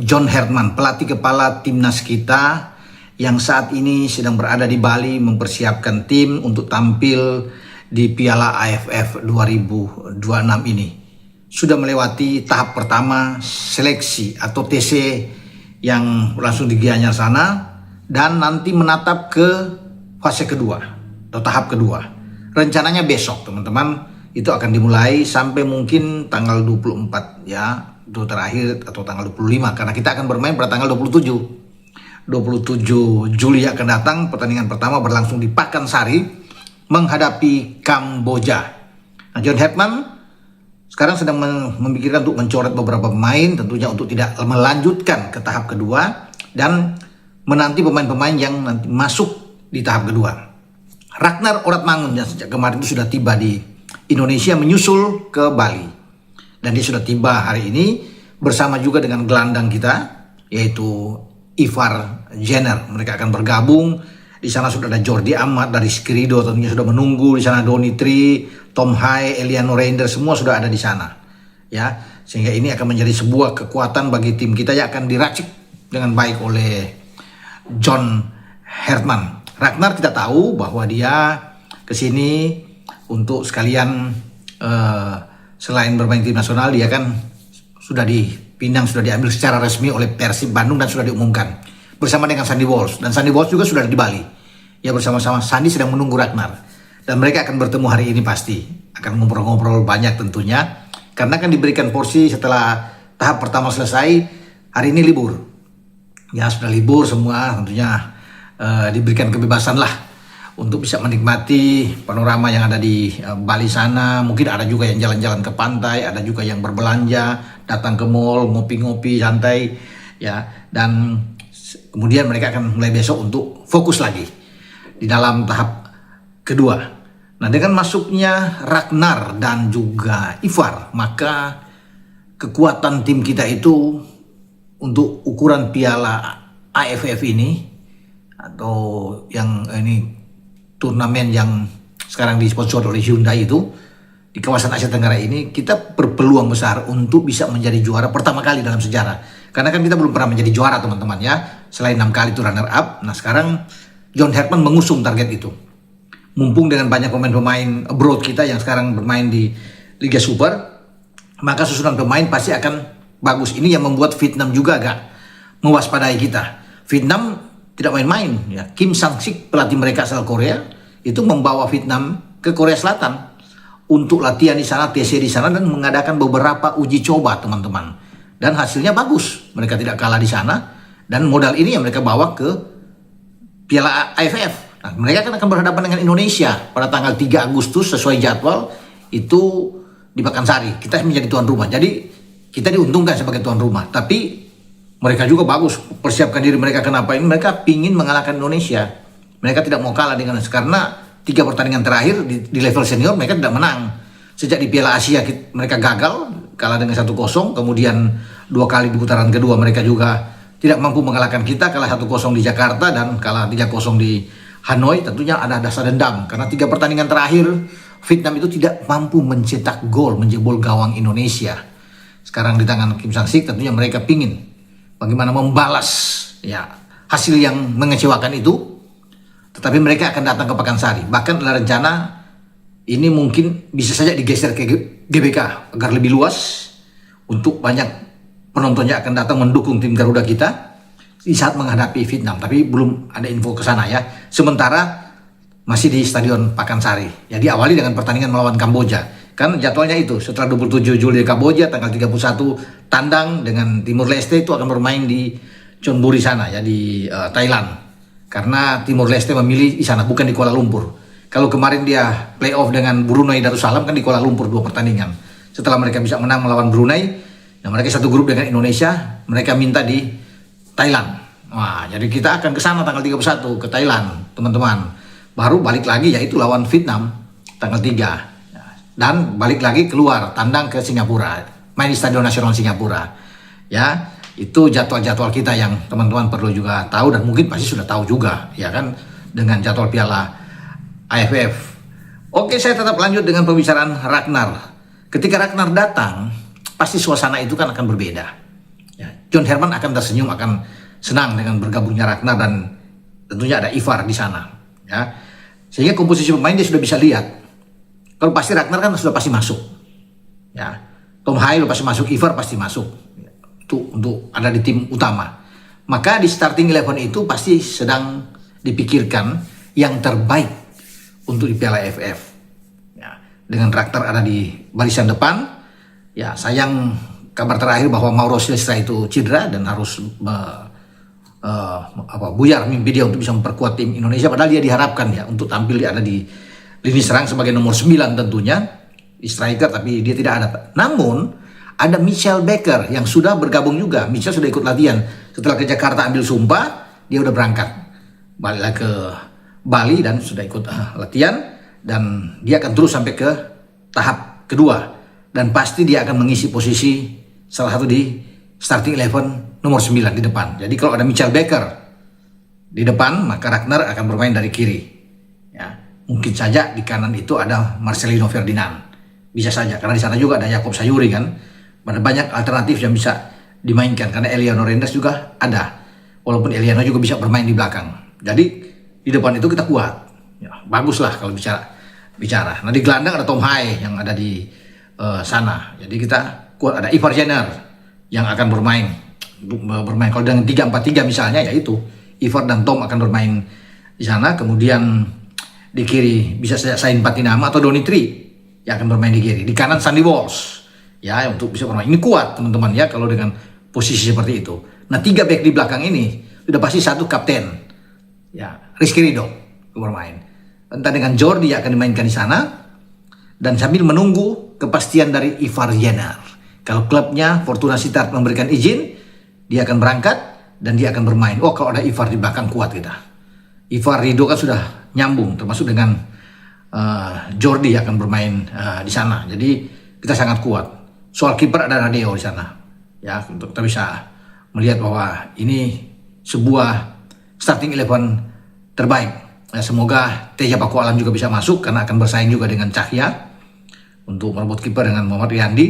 John Herdman, pelatih kepala timnas kita yang saat ini sedang berada di Bali mempersiapkan tim untuk tampil di Piala AFF 2026 ini. Sudah melewati tahap pertama seleksi atau TC yang langsung di Gianyar sana dan nanti menatap ke fase kedua atau tahap kedua. Rencananya besok teman-teman itu akan dimulai sampai mungkin tanggal 24 ya. Itu terakhir atau tanggal 25 karena kita akan bermain pada tanggal 27 Juli akan datang. Pertandingan pertama berlangsung di Pakansari menghadapi Kamboja. Nah, John Herdman sekarang sedang memikirkan untuk mencoret beberapa pemain tentunya untuk tidak melanjutkan ke tahap kedua dan menanti pemain-pemain yang nanti masuk di tahap kedua. Ragnar Oratmangun yang sejak kemarin itu sudah tiba di Indonesia menyusul ke Bali. Dan dia sudah tiba hari ini bersama juga dengan gelandang kita yaitu Ivar Jenner. Mereka akan bergabung. Di sana sudah ada Jordi Amat dari Skrido tentunya sudah menunggu di sana, Doni Tri, Tom Hai, Eliano Reinder semua sudah ada di sana. Ya, sehingga ini akan menjadi sebuah kekuatan bagi tim kita yang akan diracik dengan baik oleh John Herdman. Ragnar kita tahu bahwa dia kesini untuk sekalian selain bermain tim nasional, dia kan sudah dipinang, sudah diambil secara resmi oleh Persib Bandung dan sudah diumumkan bersama dengan Sandy Walsh. Dan Sandy Walsh juga sudah di Bali. Ya, bersama-sama Sandy sedang menunggu Ragnar. Dan mereka akan bertemu hari ini pasti. Akan ngobrol-ngobrol banyak tentunya. Karena kan diberikan porsi setelah tahap pertama selesai, hari ini libur. Ya, sudah libur semua tentunya diberikan kebebasan lah untuk bisa menikmati panorama yang ada di Bali sana. Mungkin ada juga yang jalan-jalan ke pantai, ada juga yang berbelanja, datang ke mall, ngopi-ngopi, santai, ya. Dan kemudian mereka akan mulai besok untuk fokus lagi di dalam tahap kedua. Nah, dengan masuknya Ragnar dan juga Ivar, maka kekuatan tim kita itu untuk ukuran Piala AFF ini atau yang ini turnamen yang sekarang disponsor oleh Hyundai itu di kawasan Asia Tenggara ini, kita berpeluang besar untuk bisa menjadi juara pertama kali dalam sejarah. Karena kan kita belum pernah menjadi juara teman-teman ya, selain 6 kali itu runner up. Nah, sekarang John Herdman mengusung target itu. Mumpung dengan banyak pemain-pemain abroad kita yang sekarang bermain di Liga Super, maka susunan pemain pasti akan bagus. Ini yang membuat Vietnam juga agak mewaspadai kita. Vietnam tidak main-main ya. Kim Sang-sik, pelatih mereka asal Korea, itu membawa Vietnam ke Korea Selatan untuk latihan di sana, TC di sana dan mengadakan beberapa uji coba teman-teman. Dan hasilnya bagus. Mereka tidak kalah di sana dan modal ini yang mereka bawa ke Piala AFF. Nah, mereka akan berhadapan dengan Indonesia pada tanggal 3 Agustus sesuai jadwal itu di Pakansari. Kita menjadi tuan rumah. Jadi kita diuntungkan sebagai tuan rumah. Tapi mereka juga bagus, persiapkan diri mereka. Kenapa ini? Mereka pingin mengalahkan Indonesia. Mereka tidak mau kalah dengan karena 3 pertandingan terakhir di level senior mereka tidak menang. Sejak di Piala Asia mereka gagal, kalah dengan 1-0. Kemudian 2 kali di putaran kedua mereka juga tidak mampu mengalahkan kita, kalah 1-0 di Jakarta dan kalah 3-0 di Hanoi. Tentunya ada dasar dendam karena 3 pertandingan terakhir Vietnam itu tidak mampu mencetak gol, menjebol gawang Indonesia. Sekarang di tangan Kim Sang-sik tentunya mereka pingin bagaimana membalas ya hasil yang mengecewakan itu, tetapi mereka akan datang ke Pakansari. Bahkan ada rencana ini mungkin bisa saja digeser ke GBK agar lebih luas untuk banyak penontonnya akan datang mendukung tim Garuda kita di saat menghadapi Vietnam. Tapi belum ada info ke sana ya. Sementara masih di Stadion Pakansari. Ya, diawali dengan pertandingan melawan Kamboja. Kan jadwalnya itu setelah 27 Juli Kamboja, tanggal 31 tandang dengan Timur Leste itu akan bermain di Chonburi sana ya di Thailand. Karena Timur Leste memilih di sana bukan di Kuala Lumpur. Kalau kemarin dia playoff dengan Brunei Darussalam kan di Kuala Lumpur 2 pertandingan. Setelah mereka bisa menang melawan Brunei, nah mereka satu grup dengan Indonesia, mereka minta di Thailand. Wah, jadi kita akan ke sana tanggal 31 ke Thailand, teman-teman. Baru balik lagi yaitu lawan Vietnam tanggal 3. Dan balik lagi keluar tandang ke Singapura, main di Stadion Nasional Singapura. Ya, itu jadwal-jadwal kita yang teman-teman perlu juga tahu dan mungkin pasti sudah tahu juga, ya kan, dengan jadwal Piala AFF. Oke, saya tetap lanjut dengan pembicaraan Ragnar. Ketika Ragnar datang, pasti suasana itu kan akan berbeda. Ya, John Herman akan tersenyum, akan senang dengan bergabungnya Ragnar dan tentunya ada Ivar di sana. Ya. Sehingga komposisi pemain dia sudah bisa lihat. Kalau pasti Ragnar kan sudah pasti masuk. Ya. Tom Hai pasti masuk, Ivar pasti masuk. Itu untuk ada di tim utama. Maka di starting 11 itu pasti sedang dipikirkan yang terbaik untuk di Piala AFF. Ya, dengan Ragnar ada di barisan depan. Ya, sayang kabar terakhir bahwa Mauro Silvestre itu cedera dan harus buyar mimpi dia untuk bisa memperkuat tim Indonesia. Padahal dia diharapkan ya untuk tampil ada di lini serang sebagai nomor 9 tentunya di striker, tapi dia tidak ada. Namun ada Michel Baker yang sudah bergabung juga. Michel sudah ikut latihan. Setelah ke Jakarta ambil sumpah, dia udah berangkat. Balik ke Bali dan sudah ikut latihan. Dan dia akan terus sampai ke tahap kedua. Dan pasti dia akan mengisi posisi salah satu di starting 11 nomor 9 di depan. Jadi kalau ada Michel Baker di depan, maka Ragnar akan bermain dari kiri. Ya, mungkin saja di kanan itu ada Marcelino Ferdinand. Bisa saja, karena di sana juga ada Jakob Sayuri kan. Ada banyak alternatif yang bisa dimainkan karena Eliano Rendas juga ada. Walaupun Eliano juga bisa bermain di belakang. Jadi di depan itu kita kuat. Ya, baguslah kalau bicara. Nah di gelandang ada Tom Hai yang ada di sana. Jadi kita kuat, ada Ivar Jenner yang akan bermain kalau dengan 3-4-3 misalnya, yaitu Ivar dan Tom akan bermain di sana. Kemudian di kiri bisa saja Sain Patinama atau Donny Tree yang akan bermain di kiri. Di kanan Sandy Walsh. Ya, untuk bisa bermain. Ini kuat teman-teman ya kalau dengan posisi seperti itu. Nah 3 back di belakang ini sudah pasti satu kapten. Ya, Rizky Ridho bermain. Entah dengan Jordi akan dimainkan di sana dan sambil menunggu kepastian dari Ivar Jenner. Kalau klubnya Fortuna Sittard memberikan izin, dia akan berangkat dan dia akan bermain. Oh, kalau ada Ivar di belakang kuat kita. Ivar Ridho kan sudah nyambung termasuk dengan Jordi akan bermain di sana. Jadi kita sangat kuat. Soal kiper ada Nadeo di sana. Ya, untuk kita bisa melihat bahwa ini sebuah starting 11 terbaik. Ya, semoga Teja Paku Alam juga bisa masuk karena akan bersaing juga dengan Cahya untuk merebut kiper dengan Muhammad Riyandi.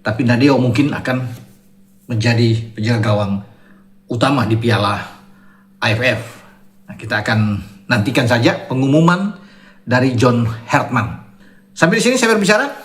Tapi Nadeo mungkin akan menjadi penjaga gawang utama di Piala AFF. Nah, kita akan nantikan saja pengumuman dari John Herman. Sampai di sini saya berbicara.